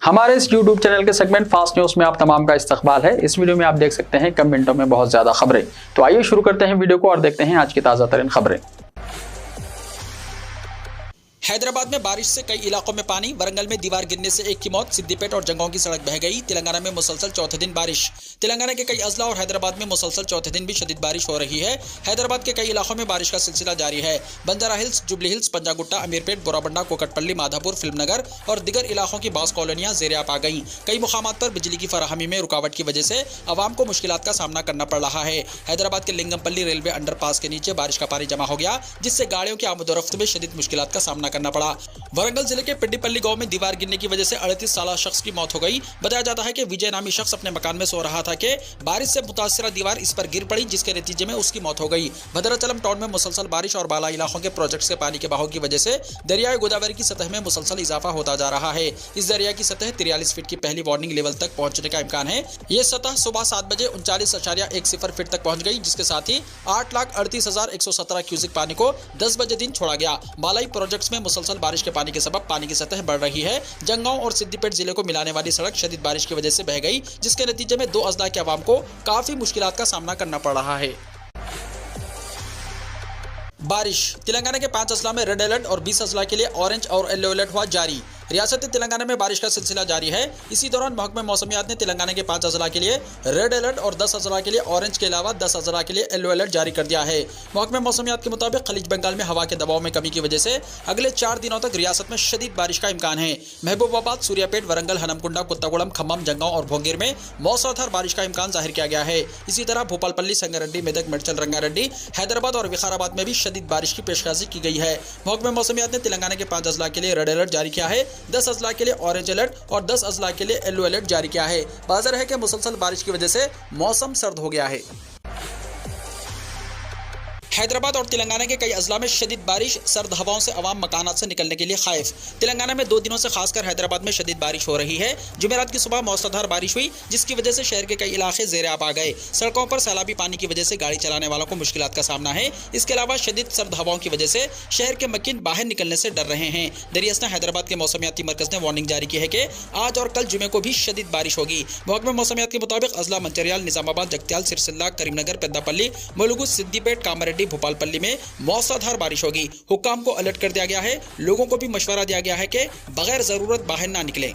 हमारे इस YouTube channel के सेगमेंट फास्ट न्यूज में आप तमाम का इस्तकबाल है। इस वीडियो में आप देख सकते हैं कम मिनटों में बहुत ज्यादा खबरें। तो आइए शुरू करते हैं वीडियो को और देखते हैं आज की ताजा तरीन खबरें। हैदराबाद में बारिश से कई इलाकों में पानी, वरंगल में दीवार गिरने से एक की मौत, सिद्दीपेट और जंगाओं की सड़क बह गई। तेलंगाना में मुसलसल चौथे दिन बारिश। तेलंगाना के कई अजला और हैदराबाद में मुसलसल चौथे दिन भी शदीद बारिश हो रही है। हैदराबाद के कई इलाकों में बारिश का सिलसिला जारी है। Banjara hills, jubilee hills, Panjagutta, Ameerpet, Borabanda, Kukatpally, Madhapur, Filmnagar और दिगर इलाकों की बास कॉलोनियां ज़ेर-ए-आब आ गई। कई मुकामात पर बिजली की फराहमी में रुकावट की वजह से अवाम को मुश्किलात का सामना करना पड़ रहा है। हैदराबाद के लिंगमपल्ली रेलवे अंडरपास के नीचे बारिश का पानी जमा हो गया, जिससे गाड़ियों की आमदोरफ्त में शदीद मुश्किलात का सामना करना पड़ा। वरंगल जिले के पिड्डीपल्ली गांव में दीवार गिरने की वजह से 38 साल शख्स की मौत हो गई। बताया जाता है कि विजय नामी शख्स अपने मकान में सो रहा था कि बारिश से मुतासिरा दीवार इस पर गिर पड़ी, जिसके नतीजे में उसकी मौत हो गई। भद्राचलम टाउन में मुसलसल बारिश और बाला इलाकों के प्रोजेक्ट के पानी के बहाव की वजह से दरियाए गोदावरी की सतह में मुसलसल इजाफा होता जा रहा है। इस दरिया की सतह 43 फीट की पहली वार्निंग लेवल तक पहुंचने का इम्कान है। ये सतह सुबह 7 बजे 39.10 फीट तक पहुंच गई, जिसके साथ ही 8,38,117 क्यूसिक पानी को 10 बजे दिन छोड़ा गया। बालाई प्रोजेक्ट्स में मुसलसल बारिश के पानी के सबब पानी की सतह बढ़ रही है। जंगांव और सिद्दीपेट जिले को मिलाने वाली सड़क शदीद बारिश की वजह से बह गई, जिसके नतीजे में 2 अजला के अवाम को काफी मुश्किलात का सामना करना पड़ रहा है। बारिश। तेलंगाना के 5 अजला में रेड अलर्ट और 20 अजला के लिए ऑरेंज और येलो अलर्ट हुआ जारी। रियासत तेलंगाना में बारिश का सिलसिला जारी है। इसी दौरान महकमे मौसमियात ने तेलंगाना के 5 अजला के लिए रेड अलर्ट और 10 अजला के लिए ऑरेंज के अलावा 10 अजला के लिए येलो अलर्ट जारी कर दिया है। महकमे मौसमियात के मुताबिक खलीज बंगाल में हवा के दबाव में कमी की वजह से अगले 4 दिनों तक रियासत में शदीद बारिश का इम्कान है। महबूबाबाद, सूर्यापेट, वरंगल, हनमकुंडा, कुत्तागुड़म, खम्मम, जंगांव और भोंगिर में मौसलाधार बारिश का इम्कान जाहिर किया गया है। इसी तरह भोपालपल्ली, संगारेड्डी, मेदक, मेडचल, रंगारेड्डी, हैदराबाद और विकाराबाद में भी शदीद बारिश की पेशगाजी की गई है। महकमे मौसमियात ने तेलंगाना के 5 अजला के लिए रेड अलर्ट जारी किया है, 10 अजला के लिए ऑरेंज अलर्ट और 10 अजला के लिए येलो अलर्ट जारी किया है। वाज़ेह है कि मुसलसल बारिश की वजह से मौसम सर्द हो गया है। हैदराबाद और तेलंगाना के कई अजला में शदीद बारिश, सर्द हवाओं से अवाम मकानात से निकलने के लिए खाइफ। तेलंगाना में 2 दिनों से खासकर हैदराबाद में शदीद बारिश हो रही है। जुमेरात की सुबह मौसलाधार बारिश हुई, जिसकी वजह से शहर के कई इलाके ज़ेर-ए-आब आ गए। सड़कों पर सैलाबी पानी की वजह से गाड़ी चलाने वालों को मुश्किलात का सामना है। इसके अलावा शदीद सर्द हवाओं की वजह से शहर के मकीन बाहर निकलने से डर रहे हैं। दरियासना हैदराबाद के मौसमियाती मरकज ने वार्निंग जारी की है कि आज और कल जुमे को भी शदीद बारिश होगी। महकमे मौसमियात के मुताबिक अजला मंचरियाल, निजामाबाद, जगत्याल, सिरसिल्ला, करीमनगर, पेद्दापल्ली, मुलुगु, सिद्दीपेट, कामारेड्डी, भोपालपल्ली में मौसलाधार बारिश होगी। हुक्काम को अलर्ट कर दिया गया है। लोगों को भी मशवरा दिया गया है कि बगैर जरूरत बाहर ना निकलें।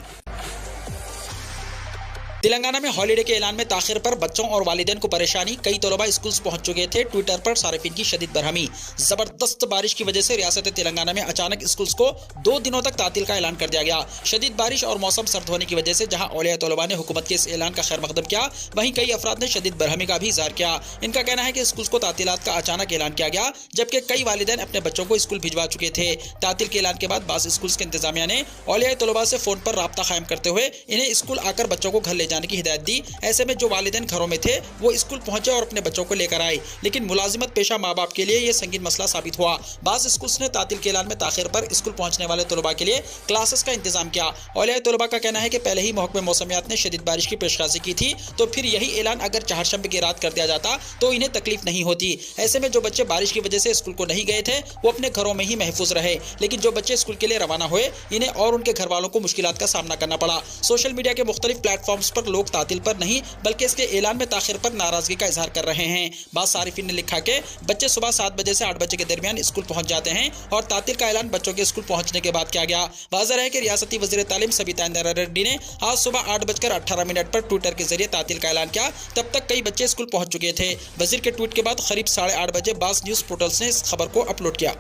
तेलंगाना में हॉलीडे के ऐलान में ताखिर पर बच्चों और वालिदैन को परेशानी। कई तलबा स्कूल्स पहुंच चुके थे। ट्विटर पर सारिफिन की शदीद बरहमी। जबरदस्त बारिश की वजह से रियासत तेलंगाना में अचानक स्कूल्स को 2 दिनों तक तातील का ऐलान कर दिया गया। शदीद बारिश और मौसम सर्द होने की वजह से जहां औलिया तलबा ने हुकूमत के इस ऐलान का खैर मकदम किया, वहीं कई अफराद ने शदीद बरहमी का भी इजहार किया। इनका कहना है कि स्कूल्स को तातीलात का अचानक ऐलान किया गया, जबकि कई वालिदैन अपने बच्चों को स्कूल भिजवा चुके थे। तातील के ऐलान के बाद बाज़ स्कूल्स के इंतजामिया ने औलिया तलबा से फोन पर राब्ता कायम करते हुए इन्हें स्कूल आकर बच्चों को घर ले जाने की हिदायत दी। ऐसे में जो वालिदैन घरों में थे वो स्कूल पहुंचे और अपने बच्चों को लेकर आए, लेकिन मुलाजिमत पेशा माँ बाप के लिए यह संगीन मसला साबित हुआ। बाज़ स्कूल्स ने तातील के ऐलान में ताखिर पर स्कूल पहुंचने वाले तलबा के लिए क्लासेस का इंतजाम किया। औलिया तलबा का कहना है कि पहले ही महकमे मौसमियात ने शदीद बारिश की पेशगाजी की थी, तो फिर यही ऐलान अगर चहारशंबे की रात कर दिया जाता तो इन्हें तकलीफ नहीं होती। ऐसे में जो बच्चे बारिश की वजह से स्कूल को नहीं गए थे वो अपने घरों में ही महफूज रहे, लेकिन जो बच्चे स्कूल के लिए रवाना हुए इन्हें और उनके घर वालों को मुश्किलात का सामना करना पड़ा। सोशल मीडिया के मुख्तलिफ प्लेटफॉर्म्स पर लोग तातील पर नहीं बल्कि इसके ऐलान में ताखिर पर नाराजगी का इजहार कर रहे हैं। बाज़ सारिफिन ने लिखा कि बच्चे सुबह 7 बजे से 8 बजे के दरमियान स्कूल पहुंच जाते हैं और तातील का ऐलान बच्चों के स्कूल पहुंचने के बाद किया गया। वाज़ेह है कि रियासती वज़ीर तालीम सबिता इंदिरा रेड्डी ने आज सुबह 8:18 पर ट्विटर के जरिए तातील का ऐलान किया। तब तक कई बच्चे स्कूल पहुंच चुके थे। वज़ीर के ट्वीट के बाद करीब 8:30 बजे बाज़ न्यूज़ पोर्टल्स ने इस खबर को अपलोड किया।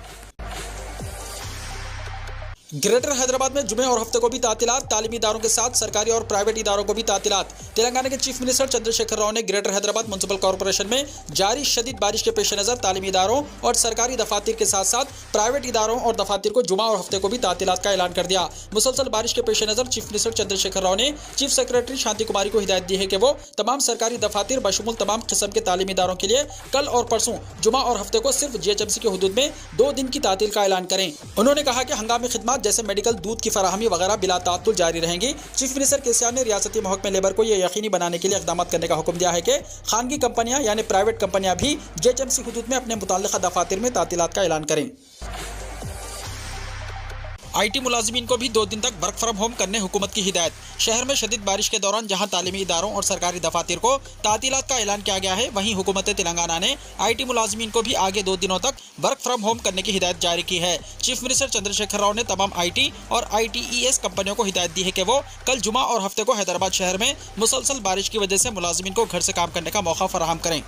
ग्रेटर हैदराबाद में जुमे और हफ्ते को भी तातीलात, तालीमी इदारों के साथ सरकारी और प्राइवेट इदारों को भी तातीलात। तेलंगाना के चीफ मिनिस्टर चंद्रशेखर राव ने ग्रेटर हैदराबाद म्युनिसिपल कॉर्पोरेशन में जारी शदीद बारिश के पेश नज़र तालीमी इदारों और सरकारी दफातर के साथ साथ प्राइवेट इदारों और दफातर को जुमा और हफ्ते को भी तातीलात का ऐलान कर दिया। मुसलसल बारिश के पेश नज़र चीफ मिनिस्टर चंद्रशेखर राव ने चीफ सेक्रेटरी शांति कुमारी को हिदायत दी है कि वो तमाम सरकारी दफातर बशमूल तमाम किस्म के तालीमी इदारों के लिए कल और परसों जुमा और हफ्ते को सिर्फ GHMC के हुदूद में 2 दिन की तातील का ऐलान करें। उन्होंने कहा कि हंगामी खिदमत जैसे मेडिकल, दूध की फराहमी वगैरह बिला ताअत्तुल जारी रहेंगी। चीफ मिनिस्टर केसीआर ने रियासती महकमे लेबर को यह यकीनी बनाने के लिए इक़दाम करने का हुक्म दिया है कि खानगी कंपनियां यानी प्राइवेट कंपनियां भी GHMC हुदूद में अपने मुताल्लिक़ा दफातर में तातीलात का ऐलान करें। IT मुलाजिमीन को भी 2 दिन तक वर्क फ्रॉम होम करने हुकूमत की हिदायत। शहर में शदीद बारिश के दौरान जहां तालीमी इदारों और सरकारी दफातर को तातीलात का ऐलान किया गया है, वहीं हुकूमत तेलंगाना ने IT मुलाजिमीन को भी आगे 2 दिनों तक वर्क फ्रॉम होम करने की हिदायत जारी की है। चीफ मिनिस्टर चंद्रशेखर राव ने तमाम IT और ITES कंपनियों को हिदायत दी है कि वो कल जुमा और हफ्ते को हैदराबाद शहर में मुसलसल बारिश की वजह से मुलाजिमीन को घर से काम करने का मौका फराहम करें।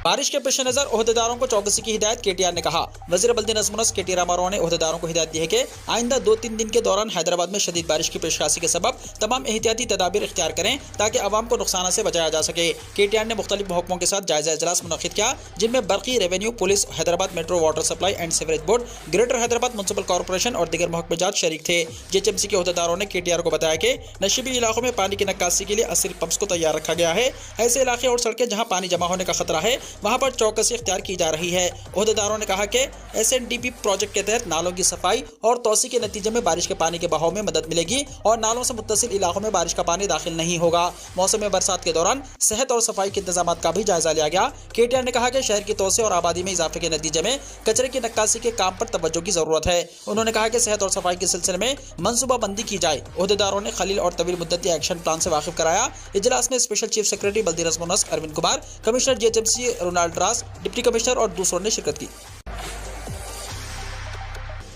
बारिश के पेश नजर ओहदेदारों को चौकसी की हिदायत। KTR ने कहा। वजीर बल्दी नज़्म KT रामाराव ने ओहदेदारों को हिदायत दी है कि आइंदा 2-3 दिन के दौरान हैदराबाद में शदीद बारिश की पेशकाशी के सबब तमाम एहतियाती तदाबीर इख्तियार करें ताकि आवाम को नुकसान से बचाया जा सके। KTR ने मुख्तलिफ महकमों के साथ जायजा इजलास मुनक़िद किया, जिनमें बर्क़ी, revenue, police, Hyderabad metro water supply and sewerage board, greater Hyderabad municipal corporation और दीगर महकमे जात शरीक थे। JHMC के ओहदेदारों ने KTR को बताया कि नशीबी इलाकों में पानी की नक्कासी के लिए 80 पंप्स को तैयार रखा गया है। ऐसे इलाके और सड़कें जहाँ पानी जमा होने का खतरा है, वहाँ पर चौकसी इख्तियार की जा रही है। ओहदेदारों ने कहा कि SNDP प्रोजेक्ट के तहत नालों की सफाई और तोसी के नतीजे में बारिश के पानी के बहाव में मदद मिलेगी और नालों से मुत्तसिल इलाकों में बारिश का पानी दाखिल नहीं होगा। मौसम बरसात के दौरान सेहत और सफाई के इंतजाम का भी जायजा लिया गया। KTR ने कहा कि शहर की तोसी और आबादी में इजाफे के नतीजे में कचरे की नक्कासी के काम पर तवज्जो की जरूरत है। उन्होंने कहा कि सेहत और सफाई के सिलसिले में मनसूबाबंदी की जाए। ओहदेदारों ने खलील और तवील मुद्दती एक्शन प्लान से वाकिफ कराया। इजलास में स्पेशल चीफ सेक्रेटरी बल्दी नज़्म Arvind Kumar, commissioner JHMC Ronald Ross, deputy commissioner और दूसरों ने शिरकत की।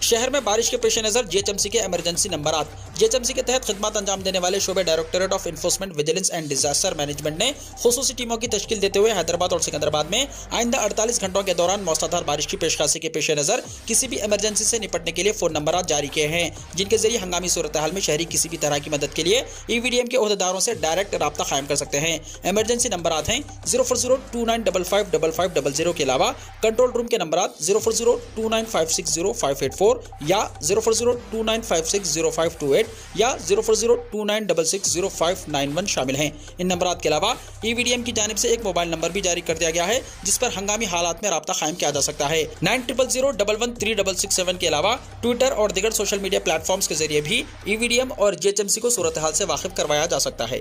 शहर में बारिश के पेश नज़र JHMC के इमरजेंसी नंबरात। JHMC के तहत खिदमत अंजाम देने वाले शोबे directorate of enforcement, vigilance and disaster management ने खुसूसी टीमों की तश्कील देते हुए हैदराबाद और सिकंदराबाद में आइंदा 48 घंटों के दौरान मौसलाधार बारिश की पेशकाशी के पेश नज़र किसी भी इमरजेंसी से निपटने के लिए फ़ोन नंबरात जारी किए हैं, जिनके जरिए हंगामी सूरत हाल में शहरी किसी भी तरह की मदद के लिए EVDM के ओहदेदारों से डायरेक्ट रब्ता कायम कर सकते हैं। इमरजेंसी नंबरात हैं 04029555500 के अलावा कंट्रोल रूम के नंबरात 04029560584 या 04029560528 या 04029660591 शामिल हैं। इन नंबरात के अलावा EVDM की जानिब से एक मोबाइल नंबर भी जारी कर दिया गया है, जिस पर हंगामी हालात में राब्ता कायम किया जा सकता है। 9000113667 के अलावा ट्विटर और दीगर सोशल मीडिया प्लेटफॉर्म्स के जरिए भी EVDM और JHMC को सूरत हाल से वाकिफ करवाया जा सकता है।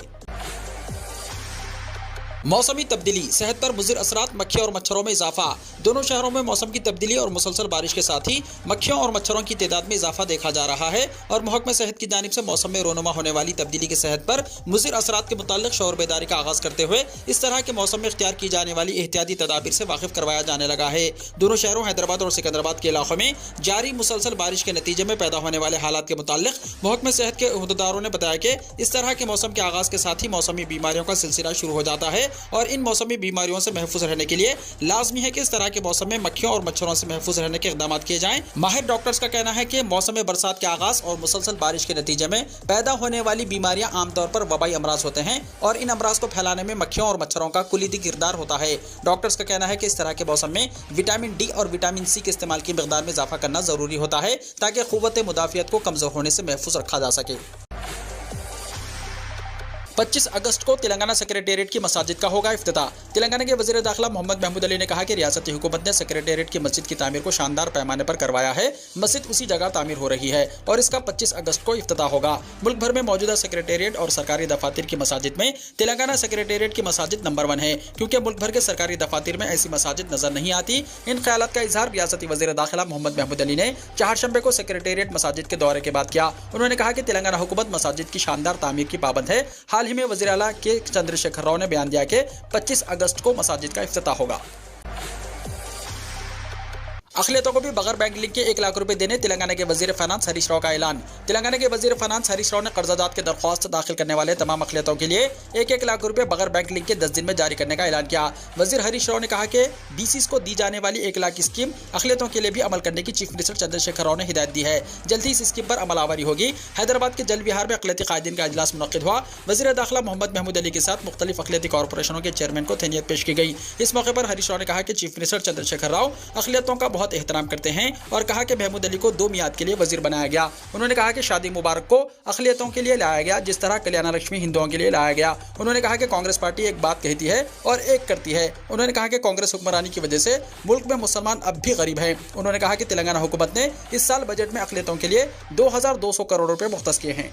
मौसमी तब्दीली, सेहत पर मुज़िर असरात, मक्खियों और मच्छरों में इजाफा। दोनों शहरों में मौसम की तब्दीली और मुसलसल बारिश के साथ ही मक्खियों और मच्छरों की तादाद में इजाफा देखा जा रहा है और महकमे सेहत की जानिब से मौसम में रोनुमा होने वाली तब्दीली की सेहत पर मुज़िर असरात के मुताल्लिक शऊर बेदारी का आगाज़ करते हुए इस तरह के मौसम में इख्तियार की जाने वाली एहतियाती तदाबीर से वाकिफ करवाया जाने लगा है। दोनों शहरों हैदराबाद और सिकंदराबाद के इलाकों में जारी मुसलसल बारिश के नतीजे में पैदा होने वाले हालात के मुताल्लिक महकमे सेहत के ओहदेदारों ने बताया कि इस तरह के मौसम के आगाज़ के साथ ही मौसमी बीमारियों का सिलसिला शुरू हो जाता है और इन मौसमी बीमारियों से महफूज रहने के लिए लाजमी है कि इस तरह के मौसम में मक्खियों और मच्छरों से महफूज रहने के इक़दाम किए जाएं। माहिर डॉक्टर्स का कहना है कि मौसम बरसात के आगाज और मुसलसल बारिश के नतीजे में पैदा होने वाली बीमारियां आमतौर पर वबाई अमराज होते हैं और इन अमराज को फैलाने में मक्खियों और मच्छरों का कुलीदी किरदार होता है। डॉक्टर्स का कहना है कि इस तरह के मौसम में विटामिन D और विटामिन C के इस्तेमाल की मिकदार में इजाफा करना जरूरी होता है ताकि क़ुव्वत मुदाफ़ियत को कमजोर होने से महफूज रखा जा सके। 25 अगस्त को तेलंगाना सेक्रेटेरिएट की मसाजिद का होगा इफ्तिताह। तेलंगाना के वज़ीर दाखिला मोहम्मद महमूद अली ने कहा कि रियासती हुकूमत ने सेक्रेटेरिएट की मस्जिद की तामीर को शानदार पैमाने पर करवाया है। मस्जिद उसी जगह तामीर हो रही है और इसका 25 अगस्त को इफ्तिताह होगा। मुल्क भर में मौजूदा सेक्रेटेरिएट और सरकारी दफातर की मसाजिद में तेलंगाना सेक्रेटेरिएट की मसाजिद नंबर 1 है, क्योंकि मुल्क भर के सरकारी दफातर में ऐसी मसाजिद नजर नहीं आती। इन ख्यालात का इजहार रियासती वज़ीर दाखिला मोहम्मद महमूद अली ने चहारशंबे को सेक्रेटेरिएट मसाजिद के दौरे के बाद किया। उन्होंने कहा कि तेलंगाना हुकूमत मसाजिद की शानदार तामीर की पाबंद है। हाल ही में वज़ीर आला के चंद्रशेखर राव ने बयान दिया कि 25 अगस्त को मसाजिद का इफ्तिताह होगा। अखिलियतों को भी बगैर बैंक लिंक के 1 लाख रुपए देने तेलंगाना के वजीर फाइनेंस हरीश राव का ऐलान। तेलंगाना के वजीर फाइनेंस हरीश राव ने कर्जदात के दरख्वास्त दाखिल करने वाले तमाम अखिलियतों के लिए 1-1 लाख रुपए बगैर बैंक लिंक के 10 दिन में जारी करने का ऐलान किया। वजीर हरीश राव ने कहा कि BCs को दी जाने वाली 1 लाख की स्कीम अखिलियतों के लिए भी अमल करने की चीफ मिनिस्टर चंद्रशेखर राव ने हिदायत दी है। जल्द ही इस स्कीम पर अमल आवरी होगी। हैदराबाद के जल विहार में अखिलियती कायदीन का इजलास मुनक्किद हुआ। वजीर दाखिला मोहम्मद महमूद अली के साथ मुख्तलिफ अखिलियती कॉर्पोरेशनों के चेयरमैन को तहनीत पेश की गई। इस मौके पर हरीश राव ने कहा कि चीफ मिनिस्टर चंद्रशेखर राव अखिलियतों का बहुत एहतराम करते हैं और कहा कि महमूद अली को 2 मियाद के लिए वजीर बनाया गया। उन्होंने कहा कि शादी मुबारक को अखिलियतों के लिए लाया गया, जिस तरह कल्याण लक्ष्मी हिंदुओं के लिए लाया गया। उन्होंने कहा कि कांग्रेस पार्टी एक बात कहती है और एक करती है। उन्होंने कहा कि कांग्रेस हुक्मरानी की वजह से मुल्क में मुसलमान अब भी गरीब हैं। उन्होंने कहा कि तेलंगाना हुकूमत ने इस साल बजट में अखिलियतों के लिए 2200 करोड़ रुपए मुख्तस किए हैं।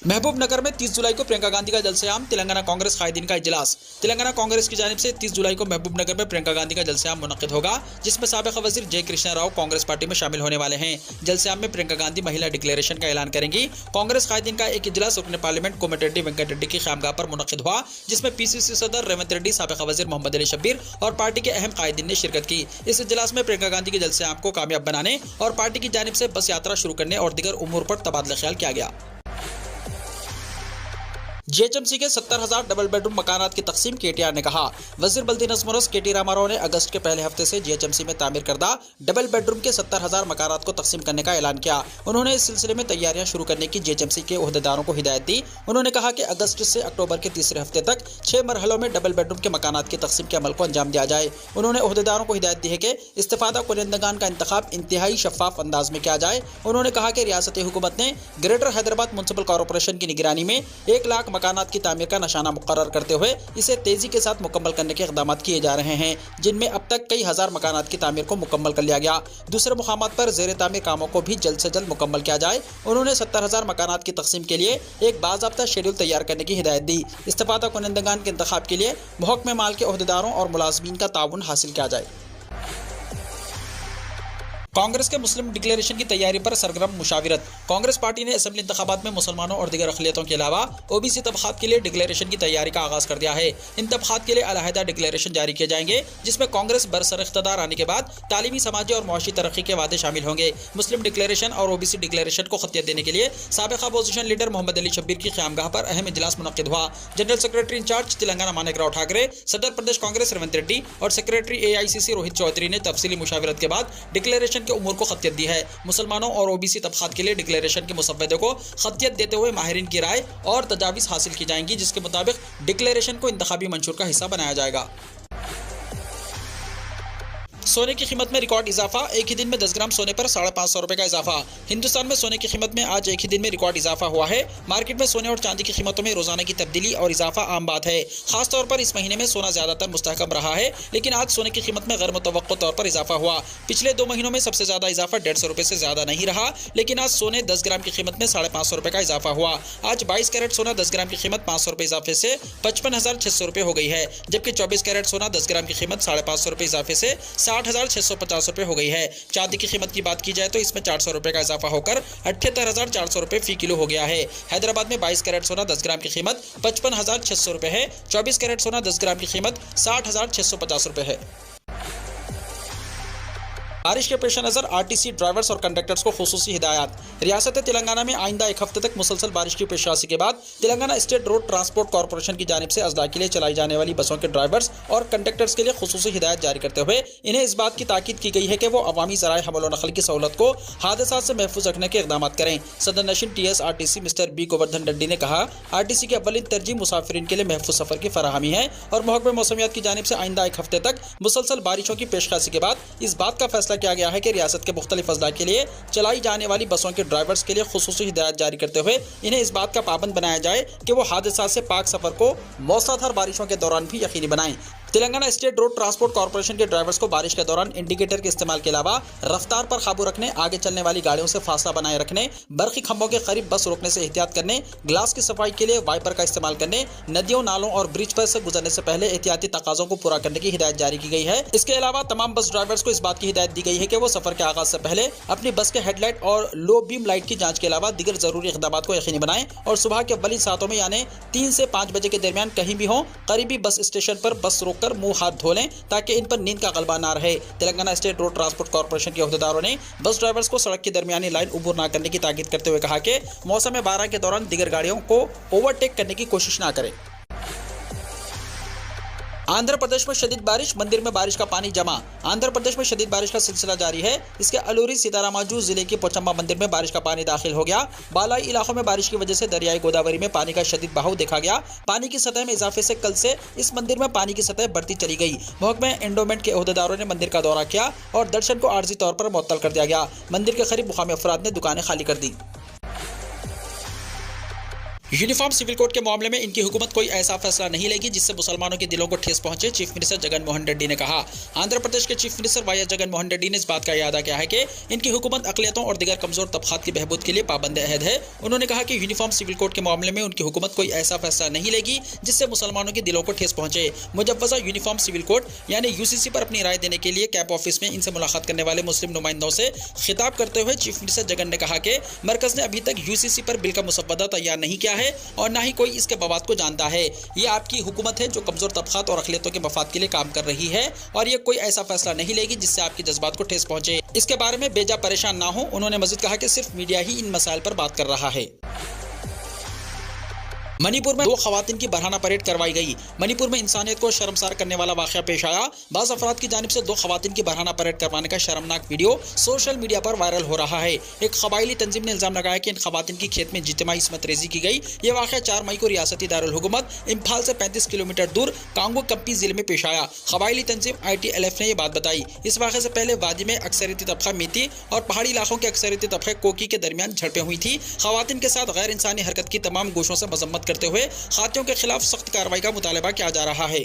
महबूबनगर में 30 जुलाई को प्रियंका गांधी का जलसेआम, तेलंगाना कांग्रेस कायदीन का इजलास। तेलंगाना कांग्रेस की जानिब से 30 जुलाई को महबूबनगर में प्रियंका गांधी का जलसेआम मुनक्किद होगा, जिसमें साबिक़ वज़ीर जय कृष्णा राव कांग्रेस पार्टी में शामिल होने वाले हैं। जलसेआम में प्रियंका गांधी महिला डिक्लेरेशन का ऐलान करेंगी। कांग्रेस कायदीन का एक इजलास रुकन पार्लियामेंट कोमटिरेड्डी वेंकट रेड्डी की ख़ामगाह पर मुनक्किद हुआ, जिसमें पीसीसी सदर रेवंत रेड्डी, साबिक़ वज़ीर मोहम्मद अली शब्बीर और पार्टी के अहम कायदीन ने शिरकत की। इस इजलास में प्रियंका गांधी के जलसेआम को कामयाब बनाने और पार्टी की जानिब से बस यात्रा शुरू करने और दीगर उमूर पर तबादला ख्याल किया गया। जीएचएमसी के 70,000 डबल बेडरूम मकानात की तकसीम, केटीआर ने कहा। वजीर बल्दी नज़्म केटी रामाराव ने अगस्त के पहले हफ्ते से जीएचएमसी में तामीर करदा डबल बेडरूम के 70,000 मकानात को तकसीम करने का ऐलान किया। उन्होंने इस सिलसिले में तैयारियां शुरू करने की जीएचएमसी के ओहदेदारों को हिदायत दी। उन्होंने कहा कि अगस्त से अक्टूबर के तीसरे हफ्ते तक 6 मरहलों में डबल बेडरूम के मकानात की तकसीम के अमल को अंजाम दिया जाए। उन्होंने ओहदेदारों को हिदायत दी है कि इस्तिफादा कुनंदगान का इंतखाब इंतहाई शफाफ अंदाज में किया जाए। उन्होंने कहा कि रियासती हुकूमत ने ग्रेटर हैदराबाद म्युनिसिपल कॉरपोरेशन की निगरानी में 1 लाख मकानात की तामीर का निशाना मुकर्रर करते हुए इसे तेजी के साथ मुकम्मल करने के इक़दामात किए जा रहे हैं, जिनमें अब तक कई हजार मकानात की तामीर को मुकम्मल कर लिया गया। दूसरे मुकामात पर ज़ेर तामीर कामों को भी जल्द से जल्द मुकम्मल किया जाए। उन्होंने 70,000 मकानात की तकसीम के लिए एक बाज़ाब्ता शेड्यूल तैयार करने की हिदायत दी। इस्तिफादा कुनंदगान के इंतखाब के लिए महकमे माल के ओहदेदारों और मुलाजमीन का ताउन हासिल किया जाए। कांग्रेस के मुस्लिम डिक्लेरेशन की तैयारी पर सरगर्म मुशाविरत। कांग्रेस पार्टी ने असेंबली इंतखाबात में मुसलमानों और दीगर अक़लियतों के अलावा ओबीसी तबक़ात के लिए डिक्लेरेशन की तैयारी का आगाज़ कर दिया है। इन तबक़ात के लिए अलहदा डिक्लेरेशन जारी किए जाएंगे, जिसमें कांग्रेस बरसर इख्तिदार आने के बाद तालीमी, समाजी और मुआशी तरक्की के वादे शामिल होंगे। मुस्लिम डिक्लेरेशन और ओबीसी डिक्लेरेशन को खतियत देने के लिए साबिक़ अपोजिशन लीडर मोहम्मद अली शब्बीर की ख़यामगाह पर अहम इजलास मुनक्किद हुआ। General secretary in charge Telangana Manik Rao Thakre, सदर प्रदेश कांग्रेस रेवंत रेड्डी और सेक्रेटरी AICC रोहित चौधरी ने तफसीली मुशावरत के बाद डिक्लेरेशन के उमूर को खतियत दी है। मुसलमानों और ओबीसी तबक़ात के लिए डिक्लेरेशन के मुसव्वदे को खतियत देते हुए माहिरीन की राय और तजावीज़ हासिल की जाएंगी, जिसके मुताबिक डिक्लेरेशन को इंतखाबी मंशूर का हिस्सा बनाया जाएगा। सोने की कीमत में रिकॉर्ड इजाफा, एक ही दिन में 10 ग्राम सोने पर 550 रुपए का इजाफा। हिंदुस्तान में सोने की कीमत में आज एक ही दिन में रिकॉर्ड इजाफा हुआ है। मार्केट में सोने और चांदी की कीमतों में रोजाना की तब्दीली और इजाफा आम बात है। खासतौर पर इस महीने में सोना ज्यादातर मुस्तहकम रहा है, लेकिन आज सोने की कीमत में गैर मुतवक्को तौर पर इजाफा हुआ। पिछले 2 महीनों में सबसे ज्यादा इजाफा 150 रुपए से ज्यादा नहीं रहा, लेकिन आज सोने 10 ग्राम की कीमत में 550 रुपए का इजाफा हुआ। आज 22 कैरेट सोना 10 ग्राम की कीमत 500 रुपए इजाफे से 55,600 रुपए हो गई है, जबकि 24 कैरेट सोना 10 ग्राम की कीमत 550 रुपए इजाफे से 60,650 रुपए हो गई है। चांदी की कीमत की बात की जाए तो इसमें 400 रुपए का इजाफा होकर 78,400 रुपए फी किलो हो गया है। हैदराबाद में 22 कैरेट सोना 10 ग्राम की कीमत 55,600 रुपए है। 24 कैरेट सोना 10 ग्राम की कीमत 60,650 रुपए है। बारिश के पेश नज़र आरटीसी ड्राइवर्स और कंडक्टर्स को खुसूसी हिदायत। रियासत तेलंगाना में आइंदा 1 हफ्ते तक मुसलसल बारिश की पेशरासी के बाद Telangana state road transport corporation की जानिब से अजला के लिए चलाई जाने वाली बसों के ड्राइवर्स और कंडक्टर्स के लिए खुसूसी हिदायत जारी करते हुए इन्हें इस बात की ताकीद की गई है कि वो अवामी ज़राए हमल नकल की सहूलत को हादसा से महफूज रखने के इक़दाम करें। सदर नशीन TSRTC mister B Govardhan Reddy ने कहा, RTC की अव्वलिन तरजीह मुसाफिरीन के लिए महफूज सफर की फराहमी है और महकमे मौसमियात की जानिब से आइंदा 1 हफ्ते तक मुसलसल बारिशों की पेशकशी के बाद इस बात का फैसला किया गया है कि रियासत के मुख्तलिफ अजला के लिए चलाई जाने वाली बसों के ड्राइवर्स के लिए खुसूसी हिदायत जारी करते हुए इन्हें इस बात का पाबंद बनाया जाए कि वो हादसा से पाक सफर को मौसलाधार बारिशों के दौरान भी यकीनी बनाएं। Telangana state road transport corporation के ड्राइवर्स को बारिश के दौरान इंडिकेटर के इस्तेमाल के अलावा रफ्तार पर काबू रखने, आगे चलने वाली गाड़ियों से फासला बनाए रखने, बर्फी खंभों के करीब बस रोकने से एहतियात करने, ग्लास की सफाई के लिए वाइपर का इस्तेमाल करने, नदियों, नालों और ब्रिज पर से गुजरने से पहले एहतियाती तकाज़ों को पूरा करने की हिदायत जारी की गई है। इसके अलावा तमाम बस ड्राइवर्स को इस बात की हिदायत दी गई है कि वो सफर के आगाज से पहले अपनी बस के हेडलाइट और लो बीम लाइट की जांच के अलावा दीगर जरूरी इक़दाम को यकीनी बनाएं और सुबह के अव्वली सातों में यानी 3 से 5 बजे के दरमियान कहीं भी हों, करीबी बस स्टेशन पर बस रोककर मुंह हाथ धो लें ताकि इन पर नींद का गलबा ना रहे। Telangana state road transport corporation के ओहदेदारों ने बस ड्राइवर्स को सड़क की दरमियानी लाइन उबूर न करने की ताकीद करते हुए कहा कि मौसम बारिश के दौरान दीगर गाड़ियों को ओवरटेक करने की कोशिश ना करें। आंध्र प्रदेश में शदीद बारिश, मंदिर में बारिश का पानी जमा। आंध्र प्रदेश में शदीद बारिश का सिलसिला जारी है। इसके अलूरी सीतारामाजू जिले के पोचम्मा मंदिर में बारिश का पानी दाखिल हो गया। बालाई इलाकों में बारिश की वजह से दरियाई गोदावरी में पानी का शदीद बहाव देखा गया। पानी की सतह में इजाफे से कल से इस मंदिर में पानी की सतह बढ़ती चली गई। महकमे एंडोमेंट के ओहदेदारों ने मंदिर का दौरा किया और दर्शन को आर्जी तौर पर मुअत्तल कर दिया गया। मंदिर के करीब मुकामी अफराद ने दुकानें खाली कर दी। यूनिफॉर्म सिविल कोड के मामले में इनकी हुकूमत कोई ऐसा फैसला नहीं लेगी जिससे मुसलमानों के दिलों को ठेस पहुंचे, चीफ मिनिस्टर जगन मोहन रेड्डी ने कहा। आंध्र प्रदेश के chief minister Y S Jagan Mohan Reddy ने इस बात का इरादा किया है कि इनकी हुकूमत अक़लियतों और दीगर कमजोर तबक़ात की बहबूद के लिए पाबंद अहद है। उन्होंने कहा कि यूनिफॉर्म सिविल कोड के मामले में उनकी हुकूमत कोई ऐसा फैसला नहीं लेगी जिससे मुसलमानों के दिलों को ठेस पहुंचे। मुजव्वज़ा यूनिफॉर्म सिविल कोड यानी यूसीसी पर अपनी राय देने के लिए कैंप ऑफिस में इनसे मुलाकात करने वाले मुस्लिम नुमाइंदों से खिताब करते हुए चीफ मिनिस्टर जगन ने कहा कि मरकज ने अभी तक यूसीसी पर बिल का मुसव्वदा तैयार नहीं किया है और न ही कोई इसके बवाद को जानता है। ये आपकी हुकूमत है जो कमजोर तबक़ात और अक़लियतों के मफाद के लिए काम कर रही है और ये कोई ऐसा फैसला नहीं लेगी जिससे आपके जज्बात को ठेस पहुंचे। इसके बारे में बेजा परेशान ना हो। उन्होंने मज़ीद कहा कि सिर्फ मीडिया ही इन मसाइल पर बात कर रहा है। मणिपुर में 2 खवातीन की बरहाना परेड करवाई गई। मणिपुर में इंसानियत को शर्मसार करने वाला वाक़या पेश आया। बाज़ अफराद की जानिब से 2 खवातीन की बरहाना परेड करवाने का शर्मनाक वीडियो सोशल मीडिया पर वायरल हो रहा है। एक कबायली तंजीम ने इल्जाम लगाया कि इन खवातीन की खेत में इज्तिमाई इस्मत रेजी की गई। ये वाक़या 4 मई को रियासती दारुल हुकूमत इम्फाल से 35 किलोमीटर दूर कांगो कम्पी जिले में पेश आया। कबायली तंजीम ITLF ने यह बात बताई। इस वाक़े से पहले वादी में अक्सरियती तबका मीती और पहाड़ी इलाकों के अक्सरियती तबके कोकी के दरमियान झड़पें हुई थी। खवातीन के साथ गैर इंसानी हरकत की तमाम गोशों से मजम्मत करते हुए खातियों के खिलाफ सख्त कार्रवाई का मुतालबा किया जा रहा है।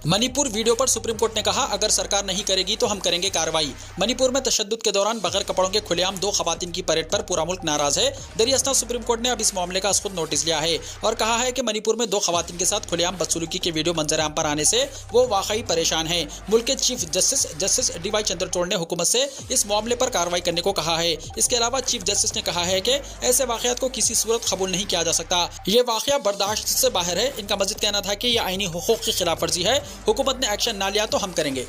मणिपुर वीडियो पर सुप्रीम कोर्ट ने कहा, अगर सरकार नहीं करेगी तो हम करेंगे कार्रवाई। मणिपुर में तशद्दुद के दौरान बगैर कपड़ों के खुलेआम 2 खवातीन की परेड पर पूरा मुल्क नाराज है। दरियास्ता सुप्रीम कोर्ट ने अब इस मामले का खुद नोटिस लिया है और कहा है कि मणिपुर में 2 खवातीन के साथ खुलेआम बदसलूकी के वीडियो मंजर-आम पर आने से वो वाकई परेशान है। मुल्क के चीफ जस्टिस DY चंद्रचूड़ ने हुकूमत से इस मामले पर कार्रवाई करने को कहा है। इसके अलावा चीफ जस्टिस ने कहा है कि ऐसे वाक़यात को किसी सूरत कबूल नहीं किया जा सकता। ये वाक़या बर्दाश्त से बाहर है। इनका मज़ीद कहना था कि यह आईनी हुकूक की खिलाफ वर्जी है। हुकूमत ने एक्शन ना लिया तो हम करेंगे।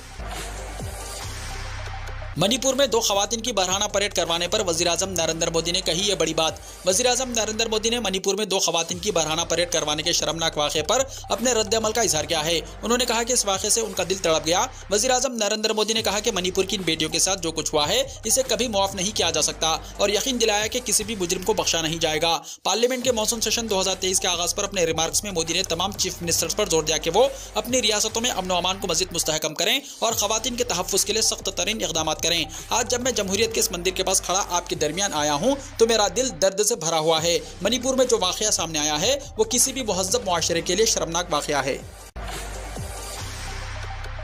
मणिपुर में 2 खवातीन की बरहाना परेड करवाने पर वज़ीर-ए-आज़म नरेंद्र मोदी ने कही ये बड़ी बात। वज़ीर-ए-आज़म नरेंद्र मोदी ने मणिपुर में 2 खवातीन की बरहाना परेड करवाने के शर्मनाक वाक़े पर अपने रद्द-ए-अमल का इजहार किया है। उन्होंने कहा कि इस वाक़े से उनका दिल तड़प गया। वज़ीर-ए-आज़म नरेंद्र मोदी ने कहा कि मणिपुर की इन बेटियों के साथ जो कुछ हुआ है इसे कभी मुआफ़ नहीं किया जा सकता और यकीन दिलाया कि किसी भी मुजरिम को बख्शा नहीं जाएगा। पार्लियामेंट के मॉनसून सेशन 2023 के आगाज़ पर अपने रिमार्क्स में मोदी ने तमाम चीफ मिनिस्टर्स पर जोर दिया कि वो अपनी रियासतों में अमन व अमान को मज़ीद मुस्तहकम करें और खवातीन के तहफ़्फ़ुज़ के लिए सख्त तरीन इक़दाम करें। आज जब मैं जमहूरियत के इस मंदिर के पास खड़ा आपके दरमियान आया हूं तो मेरा दिल दर्द से भरा हुआ है। मणिपुर में जो वाक़या सामने आया है वो किसी भी मुहज़्ज़ब मुआशरे के लिए शर्मनाक वाक़या है।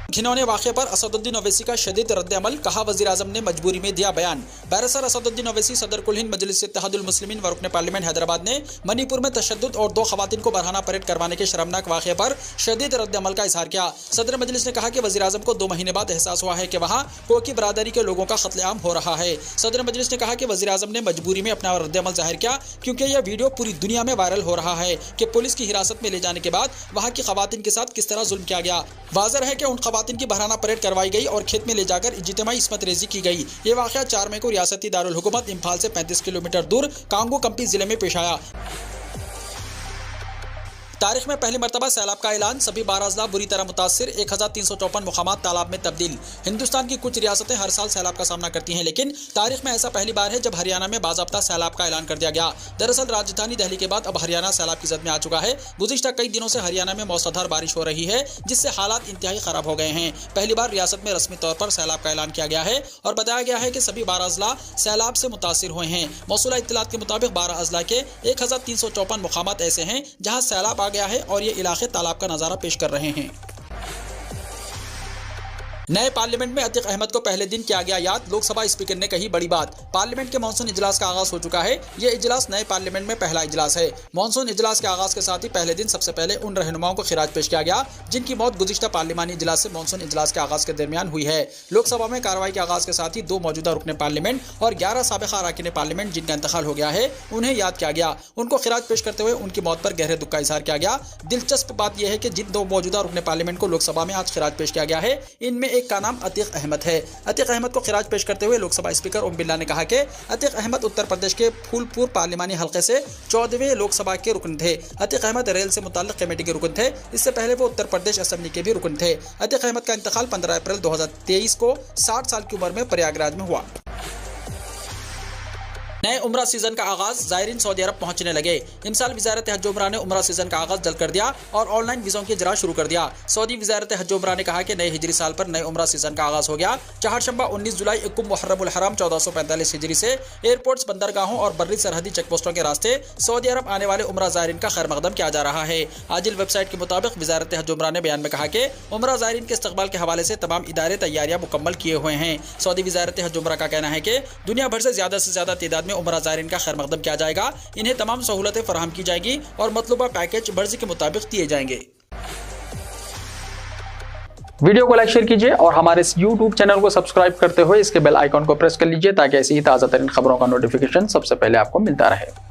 खिनौने वाक़े पर असदुद्दीन ओवैसी का शदीद रद्द-ए-अमल, कहा वज़ीर-ए-आज़म ने मजबूरी में दिया बयान। बैरिस्टर असदुद्दीन ओवैसी सदर कुल हिंद मजलिस इत्तेहादुल मुस्लिमीन व रुकन पार्लियामेंट हैदराबाद ने मणिपुर में तशद्दुद और 2 खवातीन को बरहाना परेड करवाने के शर्मनाक वाक़े पर शदीद रद्द-ए-अमल का इजहार किया। सदर मजलिस ने कहा कि वज़ीर-ए-आज़म को 2 महीने बाद एहसास हुआ है कि वहाँ कोकी बरादरी के लोगों का कत्लेआम हो रहा है। सदर मजलिस ने कहा कि वज़ीर-ए-आज़म ने मजबूरी में अपना रद्द-ए-अमल जाहिर किया क्योंकि यह वीडियो पूरी दुनिया में वायरल हो रहा है कि पुलिस की हिरासत में ले जाने के बाद वहाँ की खवातीन के साथ किस तरह जुल्म किया गया। वाज़ेह है कि उन खवातीन की बरहाना परेड करवाई गई और खेत में ले जाकर इज्तिमाई इस्मत रेजी की गई। ये वाक़या 4 मई को रियासती दारुल हुकूमत इम्फाल से 35 किलोमीटर दूर कांगो कम्पी जिले में पेश आया। तारीख में पहली मरतबा सैलाब का ऐलान, सभी 12 अजला बुरी तरह मुतासिर, 1354 मुकामात तालाब में तब्दील। हिंदुस्तान की कुछ रियासतें हर साल सैलाब का सामना करती हैं, लेकिन तारीख में ऐसा पहली बार है जब हरियाणा में बाज़ाब्ता सैलाब का ऐलान कर दिया गया। दरअसल राजधानी दिल्ली के बाद अब हरियाणा सैलाब की जद में आ चुका है। गुज़िश्ता कई दिनों से हरियाणा में मौसलाधार बारिश हो रही है जिससे हालात इंतहाई खराब हो गए हैं। पहली बार रियासत में रस्मी तौर पर सैलाब का ऐलान किया गया है और बताया गया है कि सभी 12 अजला सैलाब से मुतासिर हुए हैं। मौसूला इत्तलात के मुताबिक 12 अजला के 1354 मुकामात ऐसे हैं जहाँ सैलाब आ गया है और ये इलाके तालाब का नजारा पेश कर रहे हैं। नए पार्लियामेंट में अतीक अहमद को पहले दिन किया गया याद, लोकसभा स्पीकर ने कही बड़ी बात। पार्लियामेंट के मानसून इजलास का आगाज हो चुका है। यह इजलास नए पार्लियामेंट में पहला इजलास है। मानसून इजलास के आगाज के साथ ही पहले दिन सबसे पहले उन रहनुमाओं को खिराज पेश किया गया जिनकी मौत गुज़िश्ता पार्लिमानी इजलास से मानसून इजलास के आगाज के दरमियान हुई है। लोकसभा में कार्रवाई के आगाज के साथ ही 2 मौजूदा रुकने पार्लियामेंट और 11 साबिक़ा अरकान पार्लियामेंट जिनका इंतकाल हो गया है उन्हें याद किया गया। उनको खिराज पेश करते हुए उनकी मौत पर गहरे दुख का इजहार किया गया। दिलचस्प बात यह है कि जिन 2 मौजूदा रुकने पार्लियामेंट को लोकसभा में आज खिराज पेश किया गया है इनमें एक का नाम अतीक अहमद है। अतीक अहमद को खिराज पेश करते हुए लोकसभा स्पीकर ओम बिरला ने कहा कि अतीक अहमद उत्तर प्रदेश के फूलपुर पार्लिमानी हल्के से 14वें लोकसभा के रुकन थे। अतीक अहमद रेल से मुताल्लिक कमेटी के रुकन थे। इससे पहले वो उत्तर प्रदेश असेंबली के भी रुकन थे। अतीक अहमद का इंतकाल 15 अप्रैल 2023 को 60 साल की उम्र में प्रयागराज में हुआ। नए उम्रा सीजन का आगाज, ज़ायरीन सऊदी अरब पहुंचने लगे। इमसाल वज़ारत हज उम्रा ने उम्रा सीजन का आगाज जल्द कर दिया और ऑनलाइन वीज़ों की इजरा शुरू कर दिया। सऊदी वज़ारत हज उम्रा ने कहा कि नए हिजरी साल पर नए उम्रा सीजन का आगाज हो गया। चहारशंबा 19 जुलाई इक्कुम मुहर्रमुल हराम 1445 हिजरी से एयरपोर्ट्स, बंदरगाहों और बर्री सरहदी चेकपोस्टों के रास्ते सऊदी अरब आने वाले उम्रा ज़ायरीन का खैर मकदम किया जा रहा है। आजिल वेबसाइट के मुताबिक वज़ारत हज उम्रा ने बयान में कहा कि उम्रा ज़ायरीन के इस्तकबाल के हवाले से तमाम इदारे तैयारियां मुकम्मल किए हुए हैं। सऊदी वज़ारत हज उम्रा का कहना है कि दुनिया भर से ज़्यादा तादाद में उम्रा ज़ायरीन का खैर मकदम किया जाएगा। इन्हें तमाम सहूलतें फराहम की जाएगी और मतलूबा पैकेज मर्जी के मुताबिक दिए जाएंगे। वीडियो को लाइक शेयर कीजिए और हमारे इस YouTube चैनल को सब्सक्राइब करते हुए इसके बेल आइकॉन को प्रेस कर लीजिए ताकि ऐसी ही ताज़ा तरीन खबरों का नोटिफिकेशन सबसे पहले आपको मिलता रहे।